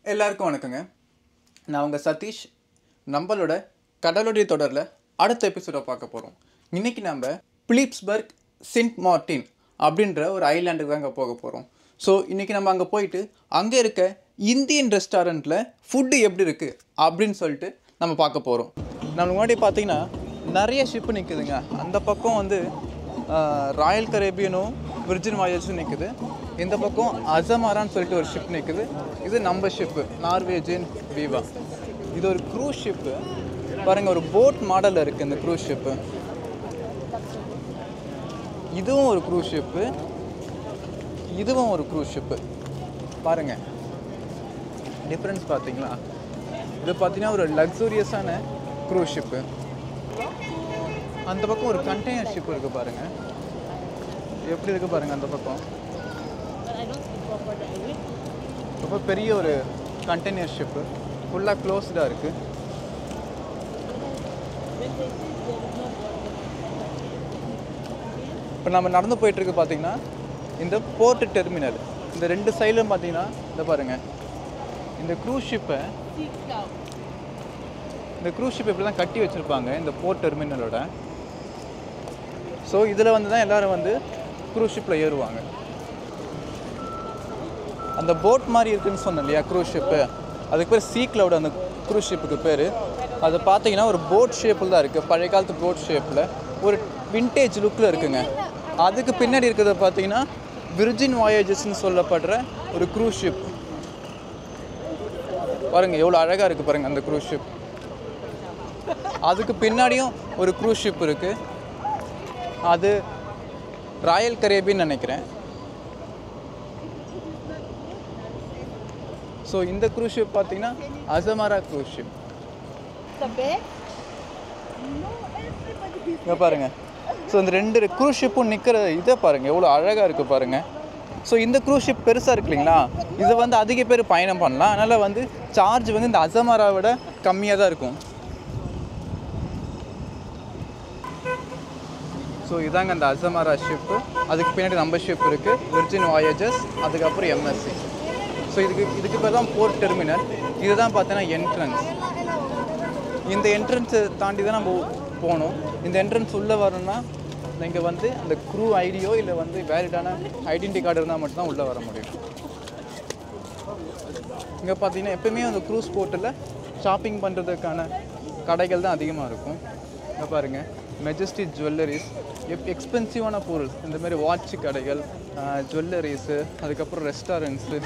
எல்லாருக்கும் வணக்கங்க. நான் உங்கள் சதீஷ். நம்மளோட கடலுடைய தொடரில் அடுத்த எபிசோடை பார்க்க போகிறோம். இன்றைக்கி நம்ம பிலிப்ஸ்பர்க் செயின்ட் மார்ட்டின் அப்படின்ற ஒரு ஐலாண்டுக்கு தாங்க போக போகிறோம். ஸோ இன்றைக்கி நம்ம அங்கே போயிட்டு அங்கே இருக்க இந்தியன் ரெஸ்டாரண்ட்டில் ஃபுட்டு எப்படி இருக்குது அப்படின்னு சொல்லிட்டு நம்ம பார்க்க போகிறோம். நம்ம முன்னாடி பார்த்திங்கன்னா நிறைய ஷிப்பு நிற்குதுங்க. அந்த பக்கம் வந்து ராயல் கரேபியனும் விர்ஜின் வாயேஜும் நிற்குது. இந்த பக்கம் அசமாரான்னு சொல்லிட்டு ஒரு ஷிப் நிற்குது. இது நம்ம ஷிப்பு நார்வேஜின் வீவா. இது ஒரு க்ரூஸ் ஷிப்பு பாருங்கள், ஒரு போட் மாடலில் இருக்குது இந்த க்ரூஸ் ஷிப்பு. இதுவும் ஒரு க்ரூஸ் ஷிப்பு, இதுவும் ஒரு க்ரூஸ் ஷிப்பு. பாருங்கள் டிஃப்ரென்ஸ் பார்த்தீங்களா? இது பார்த்தீங்கன்னா ஒரு லக்ஸூரியஸான க்ரூஸ் ஷிப்பு. அந்த பக்கம் ஒரு கண்டெய்னர் ஷிப் இருக்குது பாருங்கள், எப்படி இருக்குது பாருங்கள். அந்த பக்கம் ரொம்ப பெரிய ஒரு கண்டெய்னர் ஷிப்பு, ஃபுல்லாக க்ளோஸ்டாக இருக்குது. இப்போ நம்ம நடந்து போயிட்டுருக்கு பார்த்தீங்கன்னா இந்த போர்ட் டெர்மினல். இந்த ரெண்டு சைட்லும் பார்த்தீங்கன்னா இந்த பாருங்கள், இந்த க்ரூஸ் ஷிப்பை இப்படி தான் கட்டி வச்சுருப்பாங்க இந்த போர்ட் டெர்மினலோட. ஸோ இதில் வந்து தான் எல்லோரும் வந்து க்ரூஸ் ஷிப்பில் ஏறுவாங்க. அந்த போட் மாதிரி இருக்குதுன்னு சொன்னேன் இல்லையா க்ரூஸ் ஷிப்பு, அதுக்கு பேர் சீ கிளவுட் அந்த க்ரூஸ் ஷிப்புக்கு பேர். அது பார்த்தீங்கன்னா ஒரு போட் ஷேப்பில் தான் இருக்குது, பழைய காலத்து போட் ஷேப்பில் ஒரு விண்டேஜ் லுக்கில் இருக்குங்க. அதுக்கு பின்னாடி இருக்கிறத பார்த்தீங்கன்னா விர்ஜின் வாயேஜஸ்ன்னு சொல்லப்படுற ஒரு க்ரூஸ் ஷிப். பாருங்கள் எவ்வளோ அழகாக இருக்குது பாருங்கள் அந்த க்ரூஸ் ஷிப். அதுக்கு பின்னாடியும் ஒரு க்ரூஸ் ஷிப் இருக்குது, அது ராயல் கரேபியன் நினைக்கிறேன். ஸோ இந்த க்ரூஸ் ஷிப் பார்த்தீங்கன்னா அசமாரா க்ரூஸ் ஷிப். இங்கே பாருங்கள். ஸோ இந்த ரெண்டு க்ரூஸ் ஷிப்பும் நிற்கிற இதை பாருங்கள் எவ்வளோ அழகாக இருக்குது பாருங்கள். ஸோ இந்த க்ரூஸ் ஷிப் பெருசாக இருக்கு இல்லைங்களா, இதை வந்து அதிக பேர் பயணம் பண்ணலாம். அதனால் வந்து சார்ஜ் வந்து இந்த அசமாராவை விட கம்மியாக தான் இருக்கும். ஸோ இதாங்க அந்த அசமாரா ஷிப்பு. அதுக்கு பின்னாடி நம்ம ஷிப் இருக்குது விர்ஜின் வாயேஜஸ், அதுக்கப்புறம் எம்எஸ்சி. ஸோ இதுக்கு பேர் தான் போர்ட் டெர்மினல். இதுதான் பார்த்தீங்கன்னா என்ட்ரன்ஸ். இந்த என்ட்ரன்ஸை தாண்டி தான் நம்ம போகணும். இந்த என்ட்ரன்ஸ் உள்ளே வரணும்னா இங்கே வந்து அந்த க்ரூ ஐடியோ இல்லை வந்து வேலிடான ஐடென்டி கார்டு இருந்தால் மட்டும்தான் உள்ளே வர முடியும். இங்கே பார்த்தீங்கன்னா எப்போயுமே அந்த க்ரூஸ் போர்ட்டில் ஷாப்பிங் பண்ணுறதுக்கான கடைகள் தான் அதிகமாக இருக்கும். இங்கே பாருங்கள் மெஜஸ்டி ஜுவல்லரிஸ், எக்ஸ்பென்சிவான பொருள் இந்த மாதிரி வாட்ச் கடைகள், ஜுவல்லரிஸு, அதுக்கப்புறம் ரெஸ்டாரண்ட்ஸு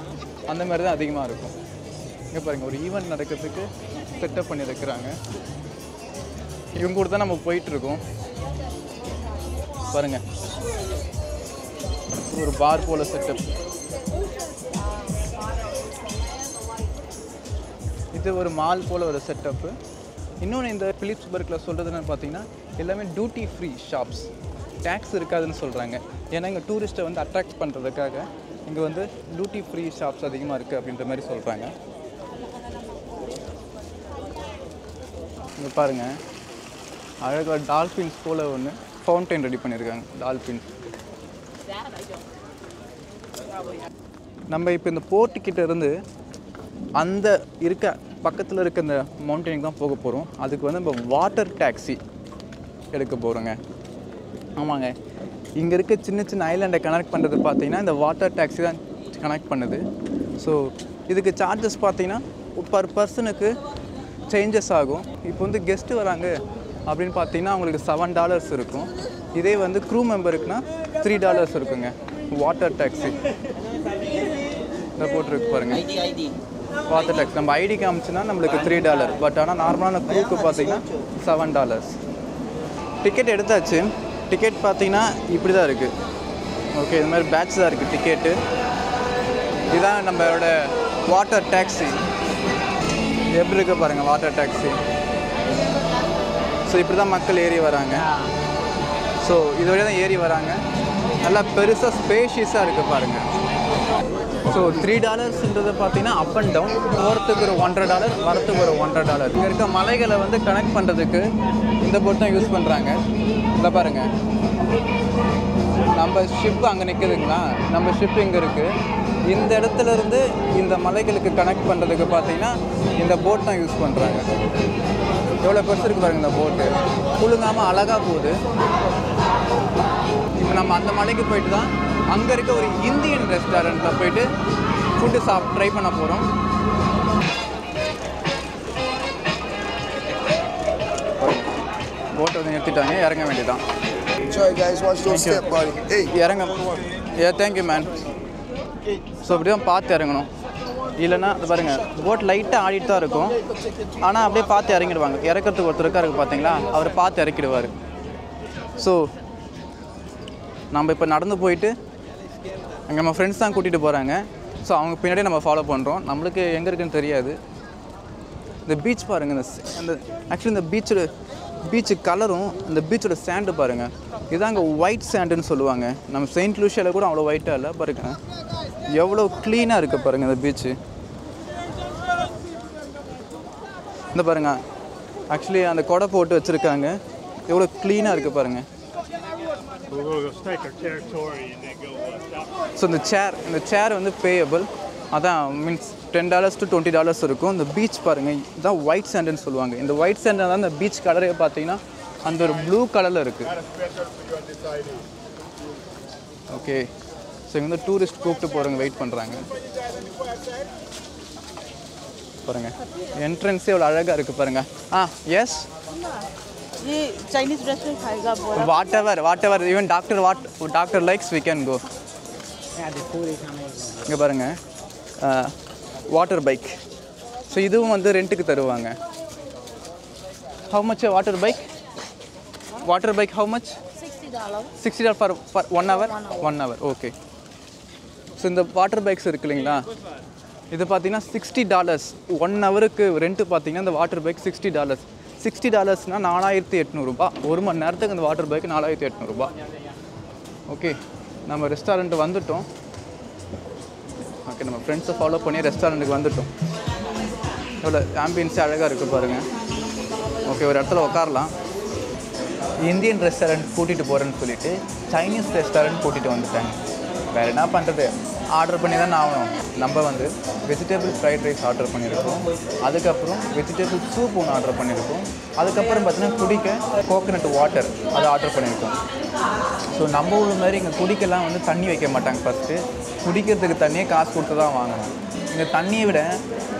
அந்த மாதிரி தான் அதிகமாக இருக்கும். இங்கே பாருங்கள் ஒரு ஈவெண்ட் நடக்கிறதுக்கு செட்டப் பண்ணியிருக்கிறாங்க. இவங்க கூட தான் நம்ம போயிட்டுருக்கோம். பாருங்கள் ஒரு பார் போல் செட்டப். இது ஒரு மால் போல் ஒரு செட்டப்பு. இன்னொன்று இந்த பிலிப்ஸ்பர்க்கில் சொல்கிறதுன்னு பார்த்தீங்கன்னா எல்லாமே டியூட்டி ஃப்ரீ ஷாப்ஸ், டேக்ஸ் இருக்காதுன்னு சொல்கிறாங்க. ஏன்னா இங்கே டூரிஸ்ட்டை வந்து அட்ராக்ட் பண்ணுறதுக்காக இங்கே வந்து டியூட்டி ஃப்ரீ ஷாப்ஸ் அதிகமாக இருக்குது அப்படின்ற மாதிரி சொல்கிறாங்க. இங்கே பாருங்கள் அழகாக டால்ஃபின்ஸ் போல் ஒன்று ஃபவுண்டைன் ரெடி பண்ணியிருக்காங்க. டால்ஃபின்ஸ். நம்ம இப்போ இந்த போர்ட்டுக்கிட்ட இருந்து அந்த இருக்க பக்கத்தில் இருக்க இந்த மவுண்டனுக்கு தான் போக போகிறோம். அதுக்கு வந்து நம்ம வாட்டர் டாக்ஸி எடுக்க போகிறோங்க. ஆமாங்க, இங்கே இருக்க சின்ன சின்ன ஐலாண்டை கனெக்ட் பண்ணுறது பார்த்தீங்கன்னா இந்த வாட்டர் டாக்ஸி தான் கனெக்ட் பண்ணுது. ஸோ இதுக்கு சார்ஜஸ் பார்த்தீங்கன்னா பர் பர்சனுக்கு சேஞ்சஸ் ஆகும். இப்போ வந்து கெஸ்ட்டு வராங்க அப்படின்னு பார்த்தீங்கன்னா அவங்களுக்கு $7 இருக்கும். இதே வந்து க்ரூ மெம்பருக்குன்னா $3 இருக்குங்க வாட்டர் டாக்ஸி. இந்த போட்டிருக்கு பாருங்கள் வாட்டர் டாக்ஸி. நம்ம ஐடி காமிச்சுன்னா நம்மளுக்கு $3. பட் ஆனால் நார்மலான க்ரூக்கு பார்த்தீங்கன்னா $7. டிக்கெட் எடுத்தாச்சு. டிக்கெட் பார்த்தீங்கன்னா இப்படி தான் இருக்குது. ஓகே, இது மாதிரி பேட்ச் தான் இருக்குது டிக்கெட்டு. இதுதான் நம்மளோட வாட்டர் டாக்ஸி. எப்படி இருக்குது பாருங்கள் வாட்டர் டாக்ஸி. ஸோ இப்படி தான் மக்கள் ஏறி வராங்க. ஸோ இது வழியாக தான் ஏறி வராங்க. நல்லா பெருசாக ஸ்பேஷியஸாக இருக்குது பாருங்கள். ஸோ $3ன்றது பார்த்தீங்கன்னா அப் அண்ட் டவுன். போகிறதுக்கு ஒரு $100, வரத்துக்கு ஒரு $100. இங்கே இருக்க மலைகளை வந்து கனெக்ட் பண்ணுறதுக்கு இந்த போட் தான் யூஸ் பண்ணுறாங்க. இல்லை பாருங்கள் நம்ம ஷிப்பு அங்கே நிற்குதுங்களா, நம்ம ஷிப்பு இங்கே இருக்குது. இந்த இடத்துல இருந்து இந்த மலைகளுக்கு கனெக்ட் பண்ணுறதுக்கு பார்த்தீங்கன்னா இந்த போட் தான் யூஸ் பண்ணுறாங்க. எவ்வளோ பெருசு இருக்குது பாருங்க இந்த போட்டு, குலுங்காமல் அழகாக போகுது. இப்போ நம்ம அந்த மலைக்கு போயிட்டு தான் அங்கே இருக்க ஒரு இந்தியன் ரெஸ்டாரண்ட்டில் போயிட்டு ஃபுட்டு ட்ரை பண்ண போகிறோம். போட்டை வந்து நிறுத்திட்டாங்க, இறங்க வேண்டியதான். இறங்க. Thank you man. ஸோ அப்படி தான் பார்த்து இறங்கணும், இல்லைன்னா அது பாருங்கள் போட் லைட்டாக ஆடிட்டு தான் இருக்கும், ஆனால் அப்படியே பார்த்து இறங்கிடுவாங்க. இறக்கிறதுக்கு ஒருத்தர் இருக்காரு பார்த்தீங்களா, அவர் பார்த்து இறக்கிடுவார். ஸோ நம்ம இப்போ நடந்து போயிட்டு அங்கே நம்ம ஃப்ரெண்ட்ஸ் தான் கூட்டிகிட்டு போகிறாங்க. ஸோ அவங்க பின்னாடியே நம்ம ஃபாலோ பண்ணுறோம். நம்மளுக்கு எங்கே இருக்குன்னு தெரியாது. இந்த பீச் பாருங்கள், இந்த ஆக்சுவலி இந்த பீச்சு கலரும் இந்த பீச்சோட சேண்டு பாருங்கள், இதாங்க ஒயிட் சேண்டுன்னு சொல்லுவாங்க. நம்ம செயின்ட் லூசியாவில் கூட அவ்வளோ ஒயிட்டாக இல்லை பாருங்கள், எவ்வளோ க்ளீனாக இருக்குது பாருங்கள் இந்த பீச்சு. இந்த பாருங்கள் ஆக்சுவலி அந்த கொடை போட்டு வச்சுருக்காங்க, எவ்வளோ க்ளீனாக இருக்குது பாருங்கள். ஸோ இந்த சேர் வந்து பேயபிள், அதான் மீன்ஸ் $10 to $20 இருக்கும். இந்த பீச் பாருங்கள், இதுதான் ஒயிட் சேண்டுன்னு சொல்லுவாங்க. இந்த ஒயிட் சேண்டு தான் இந்த பீச் கலரே பார்த்தீங்கன்னா அந்த ஒரு ப்ளூ கலரில் இருக்குது. ஓகே, ஸோ இங்கே வந்து டூரிஸ்ட் கூப்பிட்டு போகிறவங்க வெயிட் பண்ணுறாங்க பாருங்கள். என்ட்ரன்ஸே எவ்வளோ அழகாக இருக்குது பாருங்கள். எஸ் Chinese restaurant खाएगा बोला. whatever even doctor likes we can go. இங்கே பாருங்கள் வாட்டர் பைக். ஸோ இதுவும் வந்து ரெண்ட்டுக்கு தருவாங்க. how much water bike how much? $60 for 1 hour. 1 hour okay. So இந்த வாட்டர் பைக்ஸ் இருக்கு இல்லைங்களா, இது பார்த்தீங்கன்னா $60 1 ஹவருக்கு ரெண்ட்டு. பார்த்தீங்கன்னா இந்த வாட்டர் பைக் $60. $60னா $4800. 1 மணி நேரத்துக்கு இந்த வாட்டர் பைக் $4800. ஓகே, நம்ம ரெஸ்டாரண்ட் வந்துட்டோம். ஓகே, நம்ம ஃப்ரெண்ட்ஸை ஃபாலோ பண்ணி ரெஸ்டாரண்ட்டுக்கு வந்துட்டோம். எவ்வளோ ஆம்பியன்ஸே அழகாக இருக்குது பாருங்கள். ஓகே, ஒரு இடத்துல உட்காரலாம். இந்தியன் ரெஸ்டாரண்ட் கூட்டிகிட்டு போகிறேன்னு சொல்லிவிட்டு சைனீஸ் ரெஸ்டாரண்ட் கூட்டிகிட்டு வந்துட்டாங்க. வேறு என்ன பண்ணுறது, ஆர்டர் பண்ணி தான் ஆகணும். நம்ம வந்து வெஜிடபிள் ஃப்ரைட் ரைஸ் ஆர்டர் பண்ணியிருக்கோம், அதுக்கப்புறம் வெஜிடபிள் சூப் ஒன்று ஆர்டர் பண்ணியிருக்கோம், அதுக்கப்புறம் பார்த்தீங்கன்னா குடிக்க கோகனட் வாட்டர் அதை ஆர்டர் பண்ணியிருக்கோம். ஸோ நம்ம ஊர் மாதிரி இங்கே குடிக்கெல்லாம் வந்து தண்ணி வைக்க மாட்டாங்க. ஃபஸ்ட்டு குடிக்கிறதுக்கு தண்ணியே காசு கொடுத்து தான் வாங்கணும். இங்கே தண்ணியை விட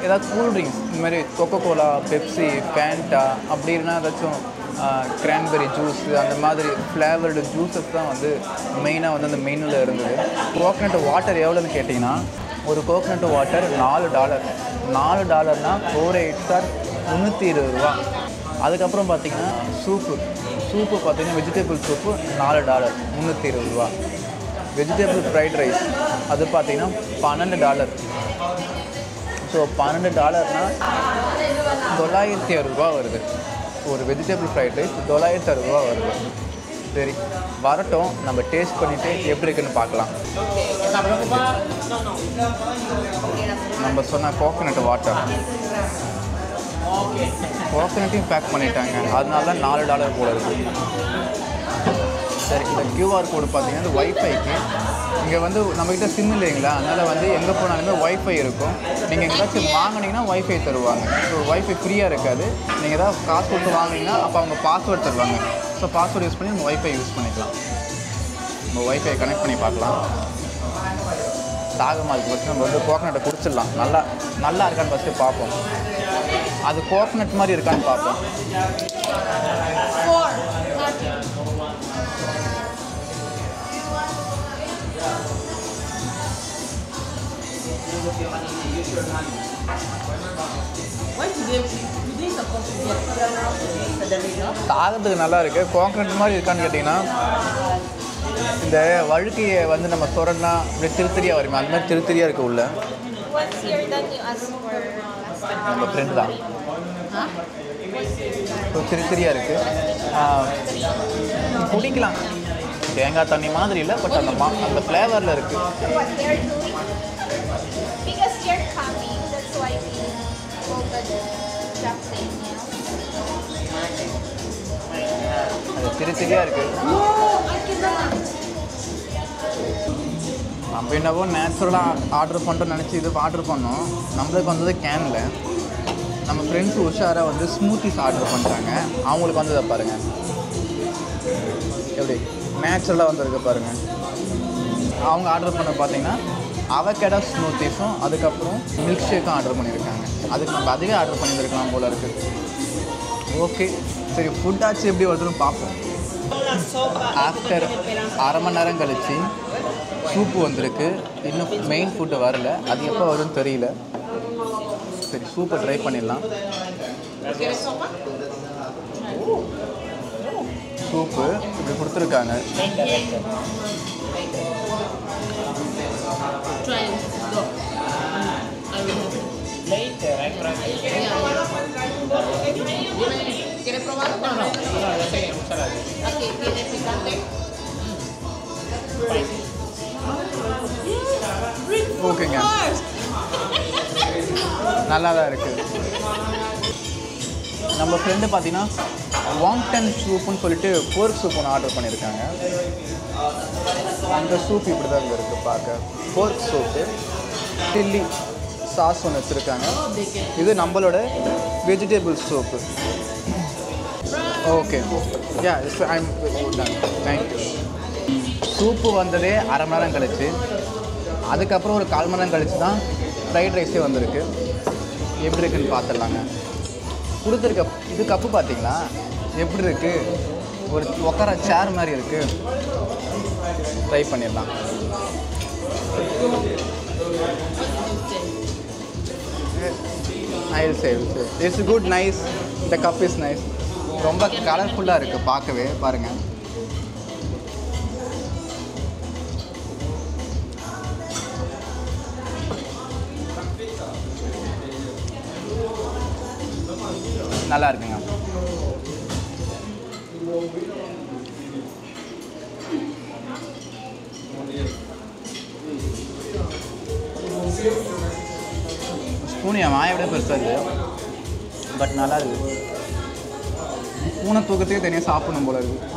ஏதாவது கூல்ட்ரிங்க்ஸ் இந்த மாதிரி கொக்கோகோலா, பெப்சி, ஃபேண்டா, அப்படி இல்லைன்னா ஏதாச்சும் கிரான்பெரி ஜூஸ், அந்த மாதிரி ஃப்ளேவர்டு ஜூஸஸ் தான் வந்து மெயினாக வந்து அந்த மெனுவில் இருந்தது. கோகனட் வாட்டர் எவ்வளோன்னு கேட்டிங்கன்னா, ஒரு கோகனட் வாட்டர் $4. $4னா 4 8 சார் $320. அதுக்கப்புறம் பார்த்திங்கன்னா சூப்பு பார்த்திங்கன்னா vegetable soup $4 $320. Vegetable fried rice அது பார்த்திங்கன்னா $12. ஸோ $12னா $960 வருது. ஒரு வெஜிடபிள் ஃப்ரைட் ரைஸ் $960 வருது. சரி வரட்டும், நம்ம டேஸ்ட் பண்ணிவிட்டு எப்படி இருக்குன்னு பார்க்கலாம். நம்ம சொன்ன கோகனட் வாட்டர், கோகனட்டையும் பேக் பண்ணிட்டாங்க, அதனால தான் $4 போல இருக்குது. சரி, இந்த QR கோடு பார்த்தீங்கன்னா இந்த ஒய்ஃபைக்கு இங்கே வந்து நம்மக்கிட்ட சிம் இல்லைங்களா, அதனால் வந்து எங்கே போனாலுமே ஒய்ஃபை இருக்கும். நீங்கள் எங்கேயாச்சும் வாங்கினீங்கன்னா ஒய்ஃபை தருவாங்க. ஸோ ஒய்ஃபை ஃப்ரீயாக இருக்காது. நீங்கள் ஏதாவது காசு கொடுத்து வாங்கினீங்கன்னா அப்போ அவங்க பாஸ்வேர்டு தருவாங்க. ஸோ பாஸ்வேர்டு யூஸ் பண்ணி நம்ம ஒய்ஃபை யூஸ் பண்ணிக்கலாம். நம்ம ஒய்ஃபை கனெக்ட் பண்ணி பார்க்கலாம். தாகமாக இருக்குது ஃபஸ்ட்டு நம்ம வந்து கோகனட்டை குடிச்சிடலாம். நல்லா இருக்கான்னு ஃபஸ்ட்டு பார்ப்போம். அது கோகனட் மாதிரி இருக்கான்னு பார்ப்போம். தாகத்துக்கு நல்லா இருக்குது. கோகனட் மாதிரி இருக்கான்னு கேட்டிங்கன்னா, இந்த வழுக்கையை வந்து நம்ம சொரன்னா அப்படியே திருத்திரியாக வருமே, அந்த மாதிரி திருத்திரியாக இருக்குது உள்ள. நம்ம ஃப்ரெண்டு தான். திருத்திரியாக இருக்குது, குடிக்கலாம். தேங்காய் தண்ணி மாதிரி இல்லை, பட் அந்த ஃப்ளேவரில் இருக்குது. அது திருத்திரியாக இருக்குது. நம்ம என்னவோ நேச்சுரலாக ஆர்டர் பண்ணுறோன்னு நினச்சி இது ஆர்டர் பண்ணோம். நம்மளுக்கு வந்தது கேனில். நம்ம ஃப்ரெண்ட்ஸ் உஷாராக வந்து ஸ்மூத்திஸ் ஆர்டர் பண்ணிட்டாங்க. அவங்களுக்கு வந்ததை பாருங்கள், எப்படி நேச்சுரலாக வந்திருக்கு பாருங்கள். அவங்க ஆர்டர் பண்ண பார்த்தீங்கன்னா அவகேடோ ஸ்மூத்திஸும் அதுக்கப்புறம் மில்க் ஷேக்கும் ஆர்டர் பண்ணியிருக்காங்க. அதுக்கு நம்ம அதிகம் ஆர்டர் பண்ணியிருக்கலாம் போல் இருக்குது. ஓகே, சரி ஃபுட்டாச்சு எப்படி வருதுன்னு பார்ப்போம். ஆஃப்டர் அரை மணி நேரம் கழிச்சு சூப்பு வந்திருக்கு. இன்னும் மெயின் ஃபுட்டு வரல, அது எப்போ வரும்னு தெரியல. சரி சூப்பை ட்ரை பண்ணிடலாம். சூப்பு இப்படி கொடுத்துருக்காங்க. ஓகேங்க, நல்லா தான் இருக்குது. நம்ம ஃப்ரெண்டு பார்த்தீங்கன்னா வாங்டன் சூப்புன்னு சொல்லிட்டு போர்க் சூப் ஒன்று ஆர்டர் பண்ணியிருக்காங்க. அந்த சூப் இப்படி தான் இருக்குது பார்க்க. போர்க் சூப்பு, சில்லி சாஸ் ஒன்று வச்சுருக்காங்க. இது நம்மளோட vegetable soup. Okay, yeah I'm ton, thank you. Soup வந்ததே அரை மணி நேரம் கழிச்சு, அதுக்கப்புறம் ஒரு 1/4 மணி நேரம் கழிச்சு தான் ஃப்ரைட் ரைஸே வந்திருக்கு. எப்படி இருக்குன்னு பார்த்துடலாங்க. கொடுத்துருக்க இது கப்பு பார்த்தீங்களா எப்படி இருக்குது, ஒரு உட்கார சேர் மாதிரி இருக்குது. ட்ரை பண்ணிடலாம். It's good, nice. The cub is nice. ரொம்ப கலர்ஃபுல்லாக இருக்குது பார்க்கவே. பாருங்கள், நல்லா இருக்குங்க. ஸ்பூன் என் வாயை விட பெருசாக இருக்குது, பட் நல்லா இருக்குது. பூனை தூக்கத்தையே தனியாக சாப்பிடணும் போல இருக்குது.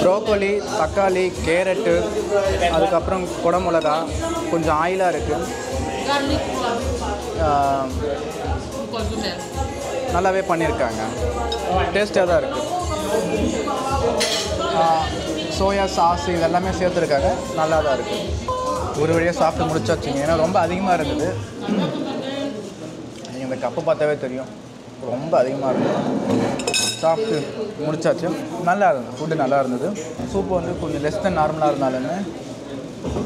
ப்ரோக்கோலி, தக்காளி, கேரட்டு, அதுக்கப்புறம் குடமிளகா, கொஞ்சம் ஆயிலாக இருக்குது. நல்லாவே பண்ணியிருக்காங்க. டேஸ்ட்டாக தான் இருக்குது. சோயா சாஸ் இதெல்லாமே சேர்த்துருக்காங்க. நல்லா தான் இருக்குது. ஒரு வழியாக சாப்பிட்டு முடிச்சாச்சுங்க. ஏன்னா ரொம்ப அதிகமாக இருந்தது. நீங்கள் இந்த கப்பை பார்த்தாவே தெரியும், ரொம்ப அதிகமாக இருந்தது. சாப்பிட்டு முடிச்சாச்சு. நல்லா இருந்தது, ஃபுட்டு நல்லா இருந்தது. சூப்பு வந்து கொஞ்சம் லெஸ் தென் நார்மலாக இருந்தாலுமே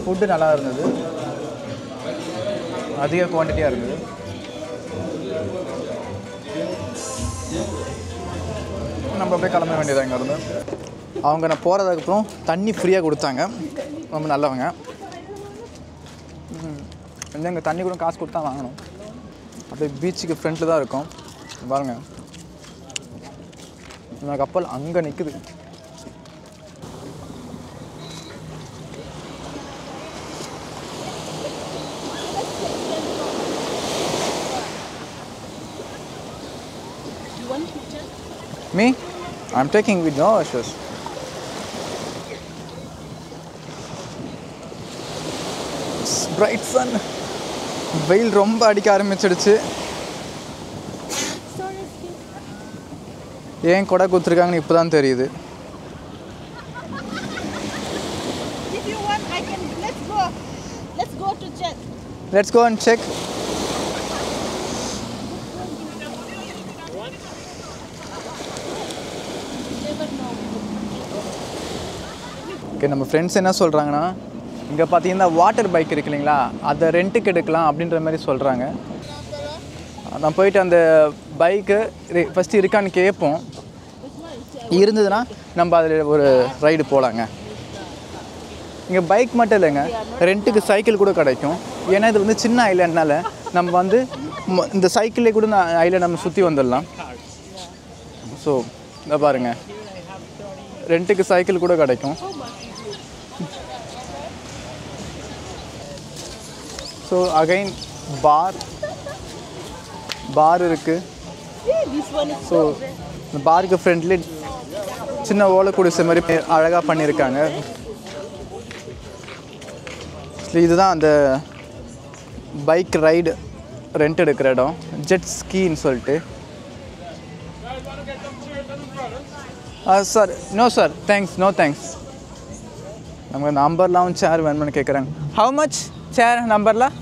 ஃபுட்டு நல்லா இருந்தது. அதிக குவான்டிட்டியாக இருந்தது. நம்ம அப்படியே கிளம்ப வேண்டியதாக இங்கே இருந்து. அவங்க நான் போகிறதுக்கப்புறம் தண்ணி ஃப்ரீயாக கொடுத்தாங்க. ரொம்ப நல்லவங்க. வந்து எங்கள் தண்ணி கூட காசு கொடுத்தா வாங்கணும். அப்படியே பீச்சுக்கு ஃப்ரண்ட்டில் தான் இருக்கும் பாருங்கள். இந்த கப்பல் அங்கே நிற்குது. Me? I'm taking with no issues. It's bright sun. வெயில் ரொம்ப அடிக்க ஆரம்பிச்சிடுச்சு. ஏன் கொடை கொடுத்துருக்காங்கன்னு இப்போ தான் தெரியுது. If you want, I can. Let's go to check. Let's go and check. Okay, நம்ம ஃப்ரெண்ட்ஸ் என்ன சொல்கிறாங்கன்னா, இங்கே பார்த்தீங்கன்னா வாட்டர் பைக் இருக்கு இல்லைங்களா, அதை ரெண்ட்டுக்கு எடுக்கலாம் அப்படின்ற மாதிரி சொல்கிறாங்க. நான் போயிட்டு அந்த பைக்கு ஃபஸ்ட்டு இருக்கான்னு கேட்போம். இருந்ததுன்னா நம்ம அதில் ஒரு ரைடு போகலாங்க. இங்கே பைக் மட்டும் இல்லைங்க, ரெண்ட்டுக்கு சைக்கிள் கூட கிடைக்கும். ஏன்னா இது வந்து சின்ன ஐலாண்ட்னால நம்ம வந்து இந்த சைக்கிள்லேயே கூட ஐலாண்ட் நம்ம சுற்றி வந்துடலாம். ஸோ இதை பாருங்கள், ரெண்ட்டுக்கு சைக்கிள் கூட கிடைக்கும். ஸோ அகைன் பார் இருக்குது. ஸோ இந்த பாருக்கு ஃப்ரெண்ட்லி சின்ன ஓலை குடிசை மாதிரி அழகாக பண்ணியிருக்காங்க. இதுதான் அந்த பைக் ரைடு ரெண்ட் எடுக்கிற இடம், ஜெட் ஸ்கீன்னு சொல்லிட்டு. Sir no sir thanks, no thanks. நமக்கு அந்த அம்பர்லாம் சேர் வேணும்னு கேட்குறாங்க. ஹவு மச் சேர் நம்பர்லாம்?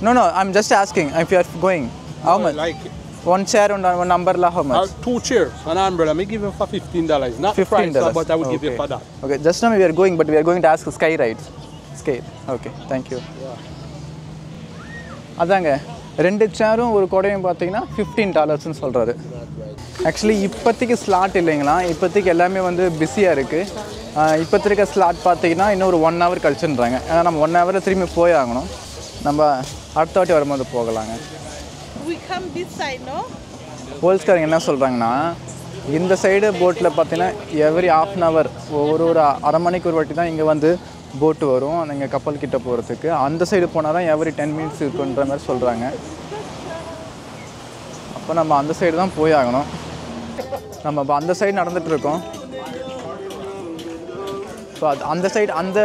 No, I'm just asking if you are going. How much? Like One chair and one umbrella, how much? 2 chairs, an umbrella. Me give him for $15. Not price, but I will give you for that. Okay, just now we are going, but we are going to ask Sky Rides. Sky. Okay, thank you. அதாங்க 2 சேரும் ஒரு கொடையும் பார்த்தீங்கன்னா $15ன்னு சொல்கிறாரு. Actually இப்போதைக்கு slot இல்லைங்களா, இப்போதைக்கு எல்லாமே வந்து பிஸியாக இருக்குது. இப்போதைக்கு ஸ்லாட் பார்த்தீங்கன்னா இன்னொரு 1 hour கழிச்சுன்றாங்க. ஏன்னா நம்ம 1 hour திரும்பி போய் ஆகணும். நம்ம அடுத்த வாட்டி வரும்போது போகலாங்க. We come this side, no? போலீஸ்காரங்க என்ன சொல்கிறாங்கன்னா, இந்த சைடு போட்டில் பார்த்தீங்கன்னா எவ்ரி ½ an hour ஒரு அரை மணிக்கு ஒரு வாட்டி தான் இங்கே வந்து போட்டு வரும் நீங்கள் கப்பல் கிட்டே போகிறதுக்கு. அந்த சைடு போனால் தான் எவ்ரி 10 minutes இருக்குன்ற மாதிரி சொல்கிறாங்க. அப்போ நம்ம அந்த சைடு தான் போய் ஆகணும். நம்ம இப்போ அந்த சைடு நடந்துகிட்ருக்கோம். ஸோ அந்த சைடு அந்த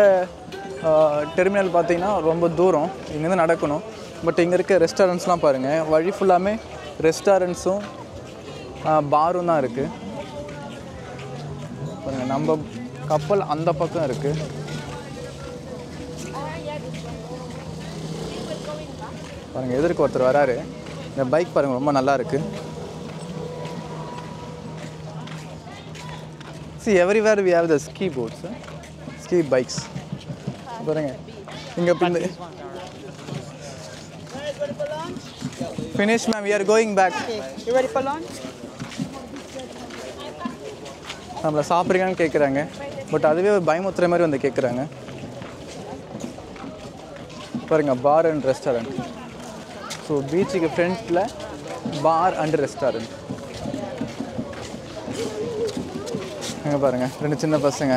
டெர்மினல் பார்த்தீங்கன்னா ரொம்ப தூரம், இங்கேருந்து நடக்கணும். பட் இங்கே இருக்க ரெஸ்டாரண்ட்ஸ்லாம் பாருங்கள், வழி ஃபுல்லாமே ரெஸ்டாரண்ட்ஸும் பாரும் தான் இருக்குது. பாருங்கள் நம்ம கப்பல் அந்த பக்கம் இருக்குது. பாருங்கள் எதிர்க்கு ஒருத்தர் வராரு. இந்த பைக் பாருங்கள் ரொம்ப நல்லா இருக்குது. See everywhere we have the ski boats, ski bikes. பாருங்க இங்கே finish ma'am, we are going back. You ready for lunch? நம்மளை சாப்பிட்றீங்கன்னு கேட்குறாங்க. பட் அதுவே பயமுத்துற மாதிரி வந்து கேட்குறாங்க. பாருங்க பார் அண்ட் ரெஸ்டாரண்ட். ஸோ பீச்சுக்கு ஃப்ரண்ட்டில் பார் அண்ட் ரெஸ்டாரண்ட். இங்கே பாருங்கள் 2 சின்ன பசங்க.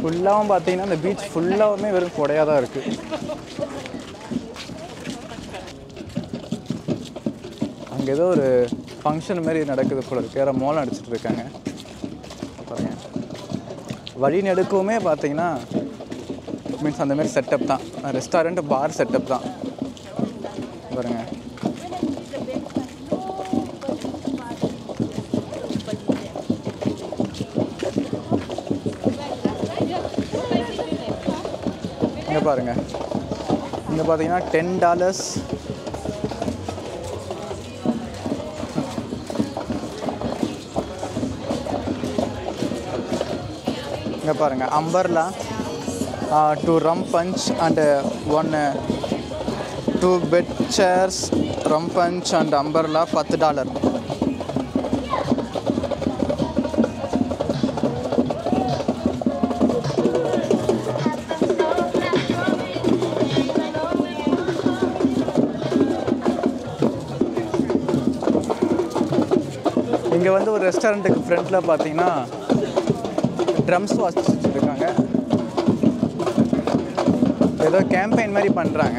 ஃபுல்லாகவும் பார்த்தீங்கன்னா இந்த பீச் ஃபுல்லாகவுமே வெறும் கொடையாக தான் இருக்குது. அங்கே ஏதோ ஒரு ஃபங்க்ஷன் மாதிரி நடக்குது போல இருக்குது. யாரோ மோளம் அடிச்சுட்டு இருக்காங்க பாருங்கள். வழி நெடுக்கவுமே பார்த்தீங்கன்னா மீன்ஸ் அந்த மாதிரி செட்டப் தான், ரெஸ்டாரண்ட் பார் செட்டப் தான் பாருங்கள். இங்கே பாருங்கள், இங்கே பார்த்தீங்கன்னா $10. இங்கே பாருங்கள் umbrella 2 rum punch and 2 bed chairs, rum punch and umbrella $10. இங்கே வந்து ஒரு ரெஸ்டாரண்ட்டுக்கு ஃப்ரண்ட்டில் பார்த்தீங்கன்னா ட்ரம்ஸ் வாசிச்சுருக்காங்க. ஏதோ கேம்பெயின் மாதிரி பண்ணுறாங்க.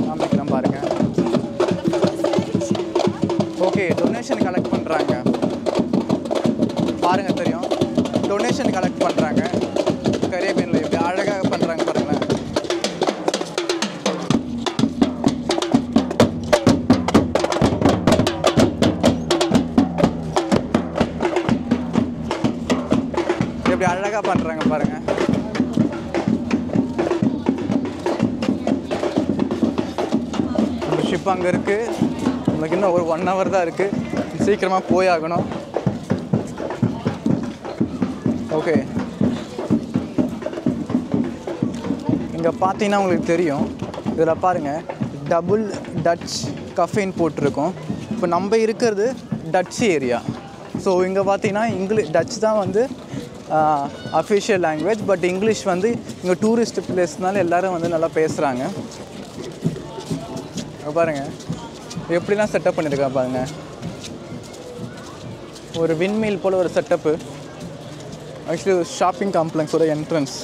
காமிக்கலாம் பாருங்கள். ஓகே, டொனேஷன் கலெக்ட் பண்ணுறாங்க பாருங்கள், தெரியும். டொனேஷன் கலெக்ட் பண்ணுறாங்க. கரேபியனில் எப்படி அழகாக பண்ணுறாங்க பாருங்களேன். எப்படி அழகாக பண்ணுறாங்க பாருங்கள். நம்ம ஷிப் அங்கே இருக்குது. நமக்கு இன்னும் ஒரு 1 hour தான் இருக்குது. சீக்கிரமாக போய் ஆகணும். ஓகே, இங்கே பார்த்தீங்கன்னா உங்களுக்கு தெரியும். இதில் பாருங்கள் டபுள் டச் கஃபேன் போட்டிருக்கோம். இப்போ நம்ம இருக்கிறது டச் ஏரியா. ஸோ இங்கே பார்த்தீங்கன்னா டச் தான் வந்து அஃபிஷியல் லாங்குவேஜ். பட் இங்கிலீஷ் வந்து இங்கே டூரிஸ்ட் பிளேஸ்னால எல்லோரும் வந்து நல்லா பேசுகிறாங்க. பாருங்கள் எப்படிலாம் செட்டப் பண்ணியிருக்கா பாருங்கள். ஒரு விண்மீல் போல் ஒரு செட்டப்பு. ஆக்சுவலி ஒரு ஷாப்பிங் காம்ப்ளெக்ஸோட என்ட்ரன்ஸ்.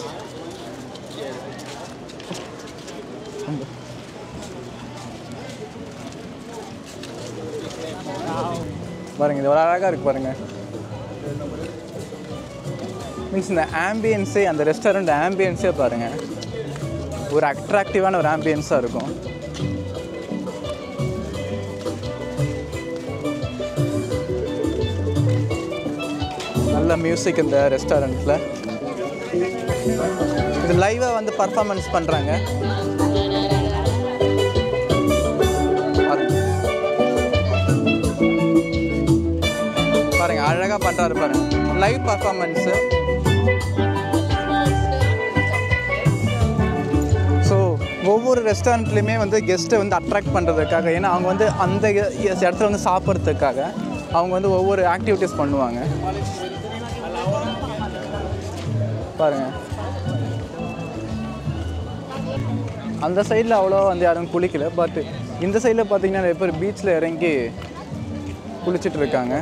பாருங்கள், இது ஒரு அழகாக இருக்குது பாருங்கள். மீன்ஸ் இந்த ஆம்பியன்ஸே, அந்த ரெஸ்டாரண்ட் ஆம்பியன்ஸே பாருங்கள், ஒரு அட்ராக்டிவான ஒரு ஆம்பியன்ஸாக இருக்கும். நல்ல மியூசிக் இந்த ரெஸ்டாரண்ட்டில். இது லைவாக வந்து பர்ஃபார்மன்ஸ் பண்ணுறாங்க. பாருங்கள், அழகாக பண்ணுறாரு பாருங்கள், லைவ் பர்ஃபார்மன்ஸு. ஸோ ஒவ்வொரு ரெஸ்டாரண்ட்லேயுமே வந்து கெஸ்ட்டை வந்து அட்ராக்ட் பண்ணுறதுக்காக, ஏன்னா அவங்க வந்து அந்த இடத்துல வந்து சாப்பிட்றதுக்காக அவங்க வந்து ஒவ்வொரு ஆக்டிவிட்டீஸ் பண்ணுவாங்க. பாருங்கள், அந்த சைடில் அவ்வளோ வந்து யாரும் குளிக்கல. பட் இந்த சைடில் பார்த்தீங்கன்னா நிறைய பேர் பீச்சில் இறங்கி குளிச்சுட்டு இருக்காங்க.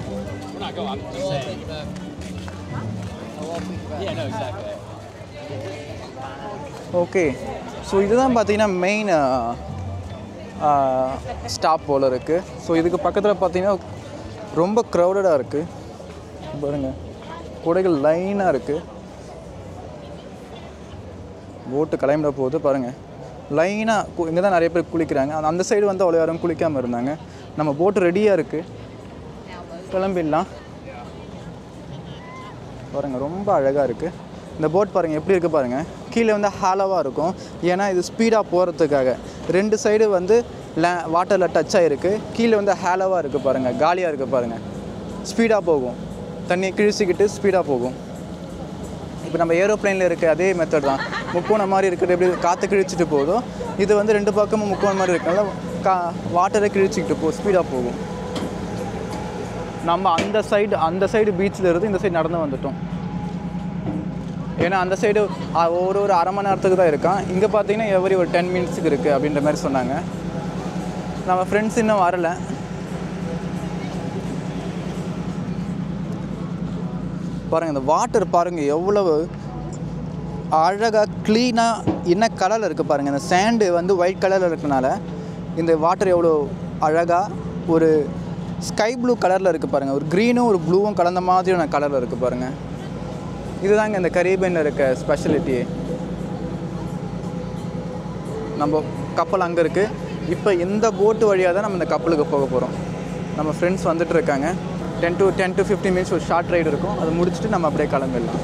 ஓகே, ஸோ இதுதான் பார்த்தீங்கன்னா மெயின் ஸ்டாப் போல் இருக்குது. ஸோ இதுக்கு பக்கத்தில் பார்த்தீங்கன்னா ரொம்ப க்ரௌடடாக இருக்குது. பாருங்கள், குடைகள் லைனாக இருக்குது. போட்டு கிளம்பிட போகுது பாருங்கள், லைனாக இங்கே தான் நிறைய பேர் குளிக்கிறாங்க. அந்த சைடு வந்து அவ்வளோ யாரும் குளிக்காமல் இருந்தாங்க. நம்ம போட்டு ரெடியாக இருக்குது, கிளம்பிடலாம். பாருங்கள், ரொம்ப அழகாக இருக்குது இந்த போட். பாருங்கள் எப்படி இருக்குது பாருங்கள். கீழே வந்து ஹாலோவாக இருக்கும், ஏன்னா இது ஸ்பீடாக போகிறதுக்காக. ரெண்டு சைடு வந்து வாட்டரில் டச் ஆகிருக்கு. கீழே வந்து ஹாலோவாக இருக்குது பாருங்கள், காலியாக இருக்குது பாருங்கள். ஸ்பீடாக போகும், தண்ணியை கிழிச்சிக்கிட்டு ஸ்பீடாக போகும். இப்போ நம்ம ஏரோப்ளைனில் இருக்க அதே மெத்தட் தான். முக்கோணம் மாதிரி இருக்கிறது எப்படி காற்று கிழிச்சிட்டு போகுதோ, இது வந்து ரெண்டு பக்கமும் முக்கோணம் மாதிரி இருக்கனால வாட்டரை கிழிச்சிக்கிட்டு ஸ்பீடாக போகும். நம்ம அந்த சைடு பீச்சில் இருந்து இந்த சைடு நடந்து வந்துட்டோம். ஏன்னா அந்த சைடு ஒரு அரை மணி நேரத்துக்கு தான் இருக்கான். இங்கே பார்த்தீங்கன்னா எவரி ஒரு 10 மினிட்ஸுக்கு இருக்குது அப்படின்ற மாதிரி சொன்னாங்க. நம்ம ஃப்ரெண்ட்ஸ் இன்னும் வரல. பாருங்கள், இந்த வாட்டர் பாருங்கள் எவ்வளவு அழகாக க்ளீனாக என்ன கலரில் இருக்குது பாருங்கள். இந்த சேண்டு வந்து ஒயிட் கலரில் இருக்கனால இந்த வாட்டர் எவ்வளோ அழகாக ஒரு ஸ்கை ப்ளூ கலரில் இருக்குது பாருங்கள். ஒரு க்ரீனும் ஒரு ப்ளூவும் கலந்த மாதிரியான கலரில் இருக்குது பாருங்கள். இதுதாங்க இந்த கரீபியனில் இருக்க ஸ்பெஷலிட்டி. நம்ம கப்பல் அங்கே இருக்குது. இப்போ இந்த போட்டு வழியாக தான் நம்ம இந்த கப்பலுக்கு போக போகிறோம். நம்ம ஃப்ரெண்ட்ஸ் வந்துட்டு இருக்காங்க. 10 to 15 மினிட்ஸ் ஒரு ஷார்ட் ரைடு இருக்கும். அதை முடிச்சுட்டு நம்ம அப்படியே கிளம்பிடலாம்.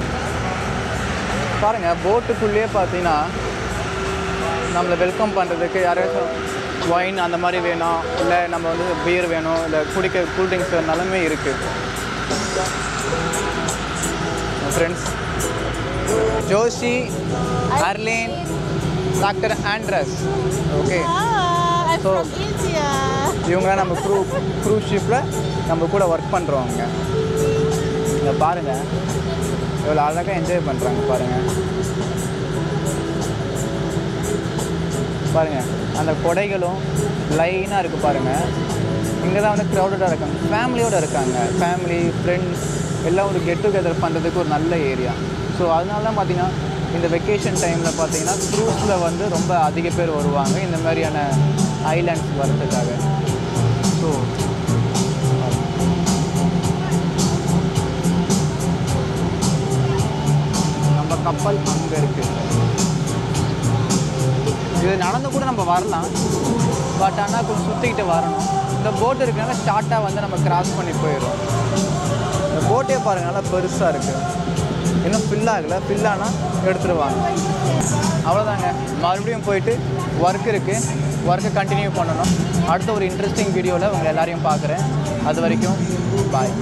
பாருங்கள், போட்டுக்குள்ளேயே பார்த்தீங்கன்னா நம்மளை வெல்கம் பண்ணுறதுக்கு யாராச்சும் ஒயின் அந்த மாதிரி வேணும், இல்லை நம்ம வந்து பியர் வேணும், இல்லை குடிக்க கூல்ட்ரிங்க்ஸ் வேணுனாலுமே இருக்குது. Friends Joshi, Arlin, doctor Andres. Okay, so இவங்களாம் நம்ம க்ரூஸ் ஷிப்பில் நம்ம கூட ஒர்க் பண்ணுறவங்க. இங்கே பாருங்கள் எவ்வளோ அழகாக என்ஜாய் பண்ணுறாங்க பாருங்கள். பாருங்கள், அந்த கொடைகளும் லைனாக இருக்குது பாருங்கள். இங்கே தான் வந்து க்ரௌடடாக இருக்காங்க, ஃபேமிலியோடு இருக்காங்க. ஃபேமிலி, ஃப்ரெண்ட்ஸ் எல்லாம் ஒரு கெட் டுகெதர் பண்ணுறதுக்கு ஒரு நல்ல ஏரியா. ஸோ அதனால தான் பார்த்திங்கன்னா இந்த வெக்கேஷன் டைமில் பார்த்திங்கன்னா க்ரூஸில் வந்து ரொம்ப அதிக பேர் வருவாங்க இந்த மாதிரியான ஐலாண்ட்ஸ் வரதுக்காக. ஸோ நம்ம கப்பல் அங்கே இருக்குது. இது நடந்து கூட நம்ம வரலாம், பட் ஆனால் கொஞ்சம் சுற்றிக்கிட்டு வரணும். இந்த போட் இருக்கிறனால ஷார்ட்டாக வந்து நம்ம கிராஸ் பண்ணி போயிடும். இந்த போட்டே பாருங்கள் நல்லா பெருசாக இருக்குது. இன்னும் ஃபில் ஆகலை, ஃபில் ஆனால் எடுத்துருவாங்க. அவ்வளோதாங்க, மறுபடியும் போயிட்டு ஒர்க் இருக்குது, ஒர்க்கை கண்டினியூ பண்ணணும். அடுத்த ஒரு இன்ட்ரெஸ்டிங் வீடியோவில் உங்களை எல்லாரையும் பார்க்குறேன். அது வரைக்கும் பாய்.